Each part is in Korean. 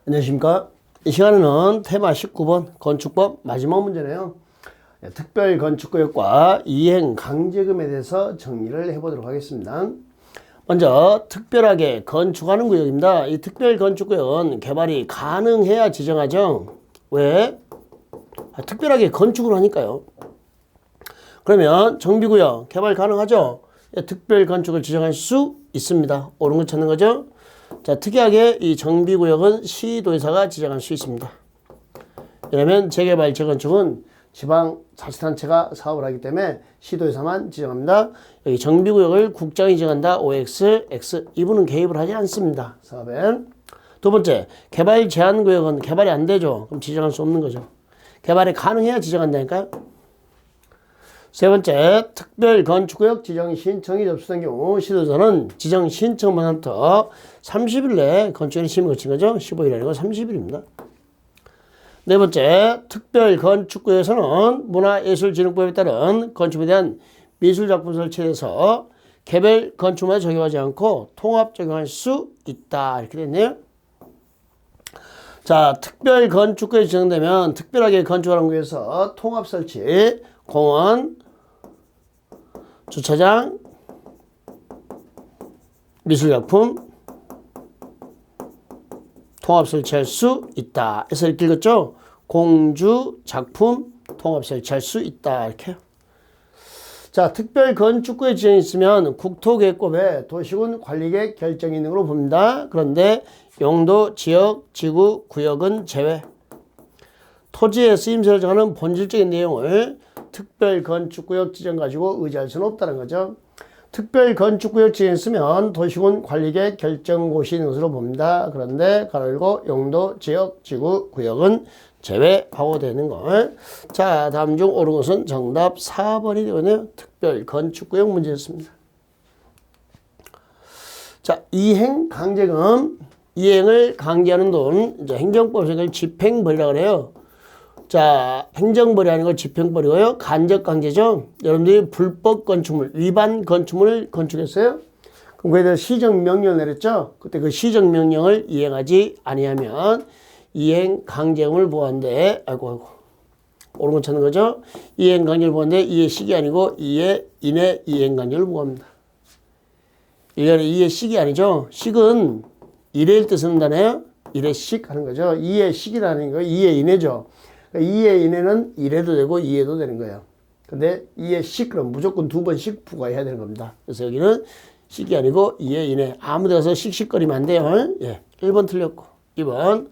안녕하십니까. 이 시간에는 테마 19번 건축법 마지막 문제네요. 특별 건축구역과 이행 강제금에 대해서 정리를 해보도록 하겠습니다. 먼저 특별하게 건축하는 구역입니다. 이 특별 건축구역은 개발이 가능해야 지정하죠. 왜? 특별하게 건축을 하니까요. 그러면 정비구역 개발 가능하죠? 특별 건축을 지정할 수 있습니다. 옳은 거 찾는 거죠? 자, 특이하게 이 정비구역은 시도의사가 지정할 수 있습니다. 왜냐하면 재개발, 재건축은 지방자치단체가 사업을 하기 때문에 시도의사만 지정합니다. 여기 정비구역을 국장이 지정한다. OX, X. 이분은 개입을 하지 않습니다. 사업에. 두 번째, 개발 제한구역은 개발이 안 되죠. 그럼 지정할 수 없는 거죠. 개발이 가능해야 지정한다니까요. 세 번째, 특별 건축구역 지정 신청이 접수된 경우 시도자는 지정 신청만부터 30일 내에 건축의 심의 거친 거죠. 15일 아니고 30일입니다. 네 번째, 특별 건축구역에서는 문화예술진흥법에 따른 건축에 대한 미술작품 설치에서 개별 건축만 적용하지 않고 통합 적용할 수 있다. 이렇게 됐네요. 자, 특별 건축구역이 지정되면 특별하게 건축하는 구역에서 통합 설치, 공원, 주차장, 미술작품, 통합 설치할 수 있다. 해서 이렇게 읽었죠? 공주, 작품, 통합 설치할 수 있다. 이렇게요. 자, 특별 건축구역 지정이 있으면 국토계획법에 도시군 관리계획 결정이 있는 걸로 봅니다. 그런데 용도, 지역, 지구, 구역은 제외. 토지의 쓰임새를 정하는 본질적인 내용을 특별 건축구역 지정 가지고 의지할 수는 없다는 거죠. 특별 건축구역 지정했으면 도시군 관리계획 결정고시 있는 것으로 봅니다. 그런데 가로 열고 용도, 지역, 지구, 구역은 제외하고 되는 걸. 자, 다음 중 옳은 것은 정답 4번이 되거든요. 특별 건축구역 문제였습니다. 자, 이행 강제금. 이행을 강제하는 돈, 이제 행정법에서 이걸 집행벌이라고 그래요. 자, 행정벌이 아니고 집행벌이고요. 간접 강제죠. 여러분들이 불법 건축물, 위반 건축물을 건축했어요. 그럼 그에 대해서 시정명령을 내렸죠. 그때 그 시정명령을 이행하지 아니하면 이행 강제금을 부과한대. 아이고. 옳은 거 찾는 거죠. 이행 강제를 부과한대. 이해 식이 아니고 이해 인해 이행 강제를 부과합니다. 1년에 이해 식이 아니죠. 식은 일해일 때 쓰는 단어예요. 일해식 하는 거죠. 이해 식이라는 거 이해 인해죠. 이해 인해는 이래도 되고 이해도 되는 거예요. 근데 이해 식 그럼 무조건 2번씩 부과해야 되는 겁니다. 그래서 여기는 식이 아니고 이해 인해 아무 데 가서 씩씩거리면 안 돼요. 예, 1번 틀렸고 2번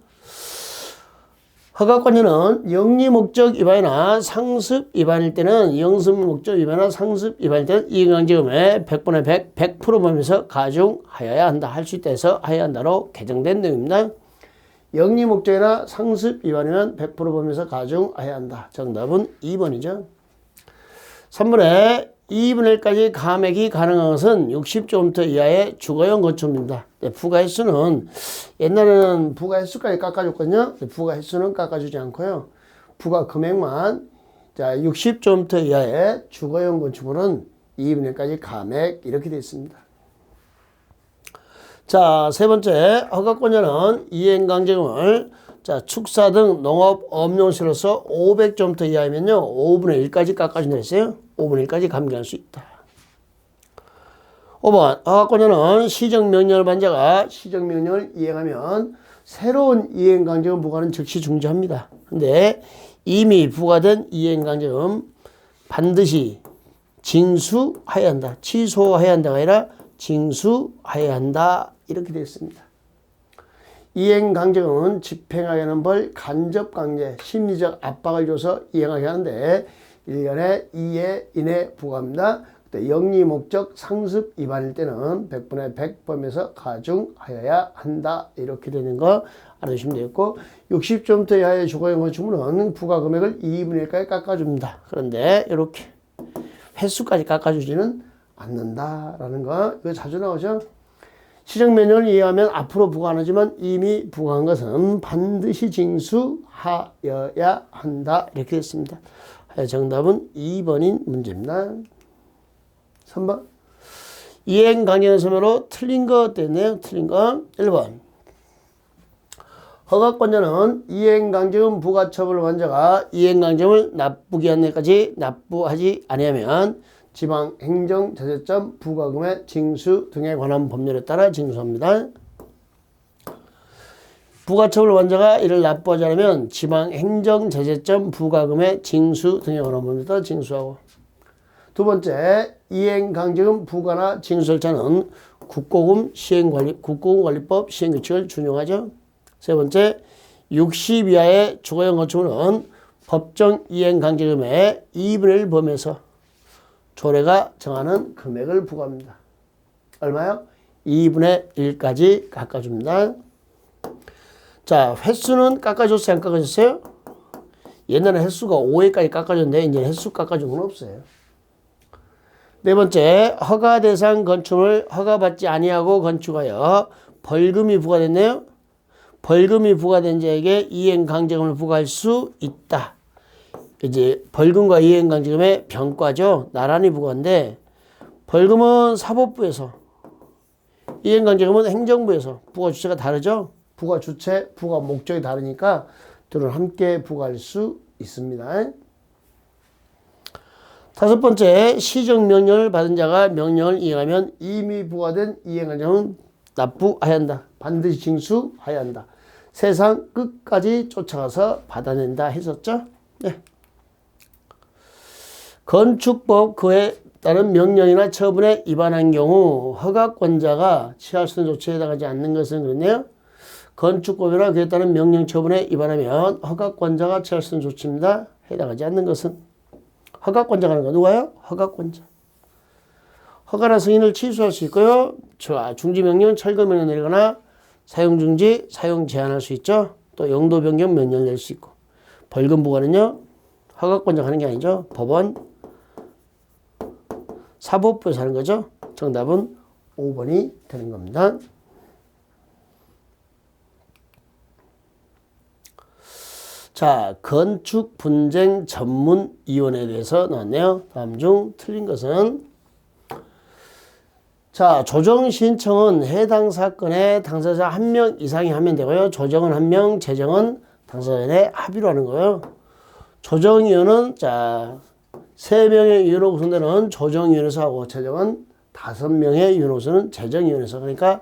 허가권자는 영리 목적 위반이나 상습 위반일 때는 영습 목적 위반이나 상습 위반일 때는 이행강제금의 100분의 100, 100% 범위에서 가중하여야 한다. 할 수 있다 해서 하여야 한다로 개정된 내용입니다. 영리 목적이나 상습 위반이면 100% 범위에서 가중해야 한다. 정답은 2번이죠. 3번에 2분의 1까지 감액이 가능한 것은 60제곱미터 이하의 주거용 건축물입니다. 부가횟수는 옛날에는 부가횟수까지 깎아줬거든요. 부가횟수는 깎아주지 않고요. 부가 금액만 자 60제곱미터 이하의 주거용 건축물은 2분의 1까지 감액 이렇게 되어 있습니다. 자, 세 번째, 허가권자는 이행강제금을 자, 축사 등 농업 업용시로서 500제곱미터 이하이면요, 5분의 1까지 깎아준다 했어요. 5분의 1까지 감경할 수 있다. 5번, 허가권자는 시정명령을 받은 자가 시정명령을 이행하면 새로운 이행강제금 부과는 즉시 중지합니다. 근데 이미 부과된 이행강제금 반드시 징수해야 한다. 취소해야 한다가 아니라 징수해야 한다. 이렇게 되어 있습니다. 이행강제금은 집행하게 하는 벌, 간접강제, 심리적 압박을 줘서 이행하게 하는데 1년에 2회 이내 부과합니다. 그때 영리 목적 상습 위반일 때는 100분의 100 범위에서 가중하여야 한다. 이렇게 되는 거 알아두시면 되겠고 60제곱미터 이하의 주거용 건축물은 부과 금액을 2분의 1까지 깎아줍니다. 그런데 이렇게 횟수까지 깎아주지는 않는다라는 거 이거 자주 나오죠. 시정명령을 이해하면 앞으로 부과 안 하지만 이미 부과한 것은 반드시 징수하여야 한다. 이렇게 됐습니다. 정답은 2번인 문제입니다. 3번 이행 강제는 소멸로 틀린 거 됐네요. 틀린 거 1번 허가권자는 이행강제금 부가처분 환자가 이행강제금을 납부기한 내까지 납부하지 아니하면 지방행정자재점 부과금의 징수 등에 관한 법률에 따라 징수합니다. 부가처분 환자가 이를 납부하지 않으면 지방행정자재점 부과금의 징수 등에 관한 법률에 따라 징수하고, 두 번째, 이행강제금 부과나 징수 절차는 국고금관리법 시행규칙을 준용하죠. 세 번째, 60 이하의 주거용 건축물은 법정 이행강제금의 2분의 1 범위에서 조례가 정하는 금액을 부과합니다. 얼마요? 2분의 1까지 깎아줍니다. 자, 횟수는 깎아줬어요? 안 깎아줬어요? 옛날에 횟수가 5회까지 깎아줬는데 이제 횟수 깎아준 건 없어요. 네 번째, 허가 대상 건축을 허가받지 아니하고 건축하여 벌금이 부과됐네요. 벌금이 부과된 자에게 이행강제금을 부과할 수 있다. 이제 벌금과 이행강제금의 병과죠. 나란히 부과인데 벌금은 사법부에서, 이행강제금은 행정부에서. 부과 주체가 다르죠. 부과 주체, 부과 목적이 다르니까 둘은 함께 부과할 수 있습니다. 다섯 번째, 시정명령을 받은 자가 명령을 이행하면 이미 부과된 이행강제금은 납부해야 한다. 반드시 징수해야 한다. 세상 끝까지 쫓아가서 받아낸다 했었죠. 네. 건축법 그에 따른 명령이나 처분에 위반한 경우 허가권자가 취할 수 있는 조치에 해당하지 않는 것은 그렇네요. 건축법이나 그에 따른 명령 처분에 위반하면 허가권자가 취할 수 있는 조치입니다. 해당하지 않는 것은. 허가권자가 하는 거 누가요? 허가권자. 허가나 승인을 취소할 수 있고요. 중지명령, 철거명령 내리거나 사용중지, 사용 제한할 수 있죠. 또 용도 변경 명령 낼 수 있고. 벌금 부과는요, 허가권자가 하는 게 아니죠. 법원, 사법부에서 하는 거죠. 정답은 5번이 되는 겁니다. 자, 건축분쟁전문위원회에 대해서 나왔네요. 다음 중 틀린 것은, 자, 조정신청은 해당 사건에 당사자 1명 이상이 하면 되고요. 조정은 1명, 재정은 당사자 간의 합의로 하는 거예요. 조정위원은, 자, 3명의 위원으로 구성되는 조정위원회에서 하고, 재정은 5명의 위원으로 구성되는 재정위원회에서. 그러니까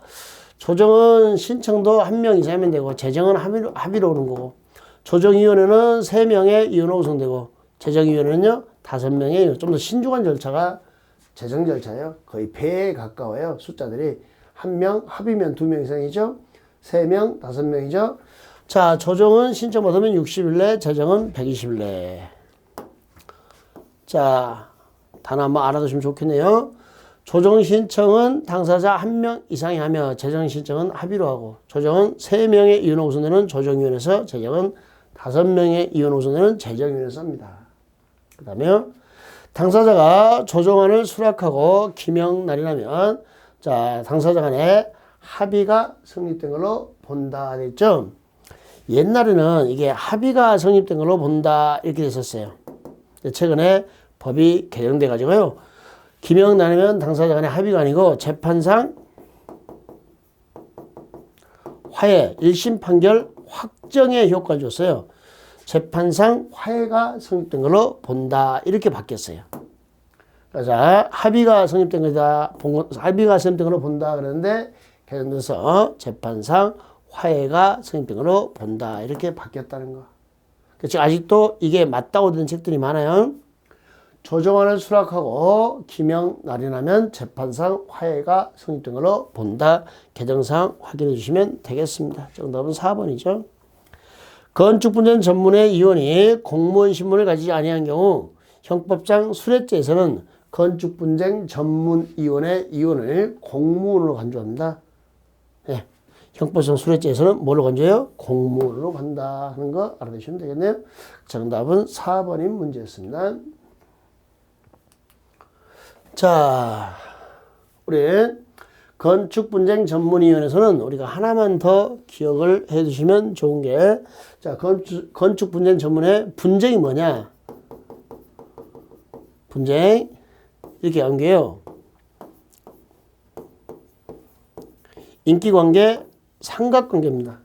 조정은 신청도 1명 이상 하면 되고, 재정은 합의로 오는 거고, 조정위원회는 3명의 위원으로 구성되고, 재정위원회는요 5명의, 좀 더 신중한 절차가 재정 절차예요. 거의 배에 가까워요. 숫자들이 1명, 합의면 2명 이상이죠. 3명, 5명이죠. 자, 조정은 신청받으면 60일 내, 재정은 120일 내. 자, 단어 한번 알아두시면 좋겠네요. 조정 신청은 당사자 1명 이상이 하며 재정 신청은 합의로 하고, 조정은 3명의 위원 구성되는 조정위원회에서, 재정은 5명의 위원 구성되는 재정위원회에서 합니다. 그 다음에 당사자가 조정안을 수락하고 기명 날인하면, 자, 당사자 간에 합의가 성립된 걸로 본다 됐죠. 옛날에는 이게 합의가 성립된 걸로 본다 이렇게 됐었어요. 최근에 법이 개정돼 가지고요, 기명 나누면 당사자 간의 합의가 아니고 재판상 화해, 1심 판결 확정의 효과를 줬어요. 재판상 화해가 성립된 걸로 본다 이렇게 바뀌었어요. 그래서 합의가 성립된 거다, 합의가 성립된 걸로 본다 그러는데 개정돼서 재판상 화해가 성립된 걸로 본다 이렇게 바뀌었다는 거. 그렇죠. 아직도 이게 맞다고 되는 책들이 많아요. 조정안을 수락하고 기명 날인하면 재판상 화해가 성립된 걸로 본다. 개정사항 확인해 주시면 되겠습니다. 정답은 4번이죠. 건축분쟁 전문의 위원이 공무원 신분을 가지지 아니한 경우 형법상 수뢰죄에서는 건축분쟁 전문위원회 위원을 공무원으로 간주합니다. 네. 형법상 수뢰죄에서는 뭐로 간주해요? 공무원으로 간다 하는 거 알아두시면 되겠네요. 정답은 4번인 문제였습니다. 자, 우리 건축분쟁 전문위원회에서는 우리가 하나만 더 기억을 해 두시면 좋은 게, 자, 건축분쟁 전문의 분쟁이 뭐냐? 분쟁, 이렇게 연계해요. 인기관계, 삼각관계입니다.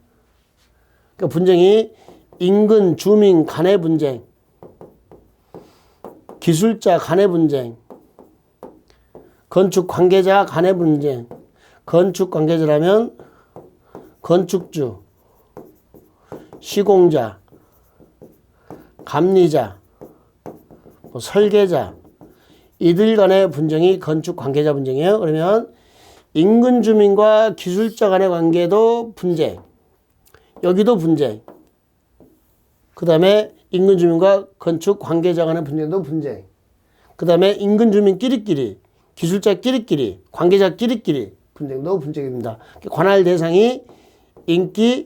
그러니까 분쟁이 인근 주민 간의 분쟁, 기술자 간의 분쟁, 건축 관계자 간의 분쟁. 건축 관계자라면 건축주, 시공자, 감리자, 뭐 설계자, 이들 간의 분쟁이 건축 관계자 분쟁이에요. 그러면 인근 주민과 기술자 간의 관계도 분쟁. 여기도 분쟁. 그 다음에 인근 주민과 건축 관계자 간의 분쟁도 분쟁. 그 다음에 인근 주민끼리끼리, 기술자끼리끼리, 관계자끼리끼리 분쟁도 분쟁입니다. 관할 대상이 인기,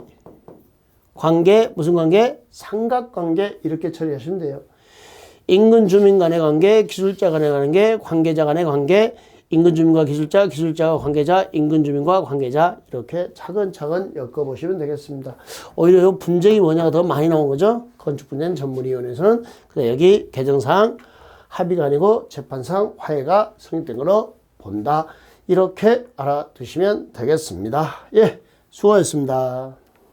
관계, 무슨 관계? 삼각관계 이렇게 처리하시면 돼요. 인근 주민 간의 관계, 기술자 간의 관계, 관계자 간의 관계, 인근 주민과 기술자, 기술자와 관계자, 인근 주민과 관계자 이렇게 차근차근 엮어보시면 되겠습니다. 오히려 이 분쟁이 뭐냐가 더 많이 나온 거죠. 건축분쟁 전문위원회에서는. 그래서 여기 개정사항 합의가 아니고 재판상 화해가 성립된 거로 본다. 이렇게 알아두시면 되겠습니다. 예, 수고하셨습니다.